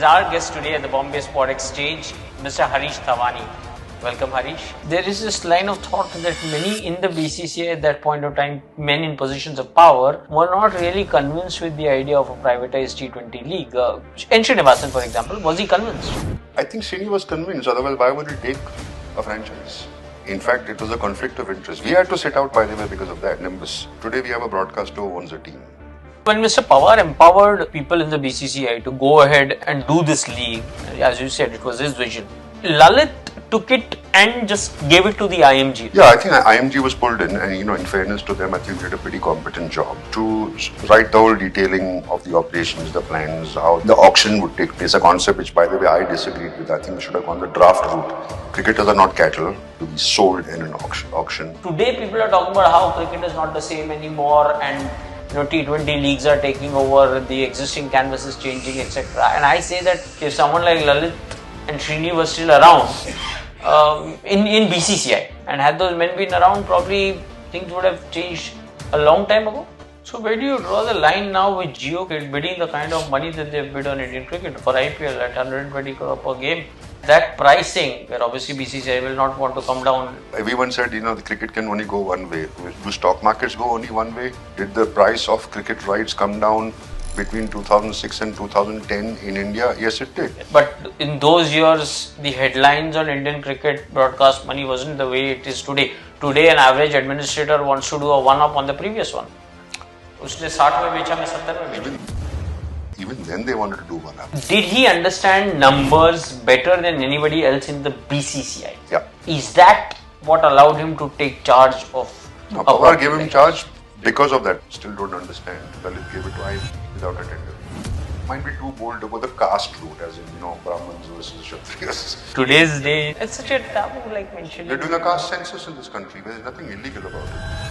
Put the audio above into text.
Our guest today at the Bombay Sport Exchange, Mr. Harish Thawani. Welcome, Harish. There is this line of thought that many in the BCCI at that point of time, men in positions of power, were not really convinced with the idea of a privatized T20 league. K Shriniwas, for example, was he convinced? I think Srini was convinced, otherwise why would he take a franchise? In fact, it was a conflict of interest. We had to sit out, by the way, because of that nimbus. Today we have a broadcaster who owns a team. When Mr. Pawar empowered people in the BCCI to go ahead and do this league, as you said, it was his vision. Lalit took it and just gave it to the IMG. Yeah, I think IMG was pulled in, and in fairness to them, I think they did a pretty competent job to write the whole detailing of the operations, the plans, how the auction would take place. A concept which, by the way, I disagreed with. I think we should have gone the draft route. Cricketers are not cattle to be sold in an auction. Today, people are talking about how cricket is not the same anymore, and T20 leagues are taking over, the existing canvas is changing, etc. And I say that if someone like Lalit and Srini was still around in BCCI, and had those men been around, probably things would have changed a long time ago. So where do you draw the line now with Jio bidding the kind of money that they've bid on Indian cricket for IPL at 120 crore per game? That pricing, where obviously BCCI will not want to come down. Everyone said, the cricket can only go one way. Do stock markets go only one way? Did the price of cricket rights come down between 2006 and 2010 in India? Yes, it did. But in those years, the headlines on Indian cricket broadcast money wasn't the way it is today. Today, an average administrator wants to do a one-up on the previous one. उसने 60 में बेचा, मैं 70 में बेचा. Even then they wanted to do one up. Did he understand numbers better than anybody else in the BCCI? Yeah. Is that what allowed him to take charge of? No, Pawar gave him charge because of that. Still don't understand. Lalit gave it to him without a tender. Might be too bold about the caste route, as in, Brahmins versus Kshatriyas. Today's day, it's such a taboo, like mentioning. They're doing a caste census in this country. There's nothing illegal about it.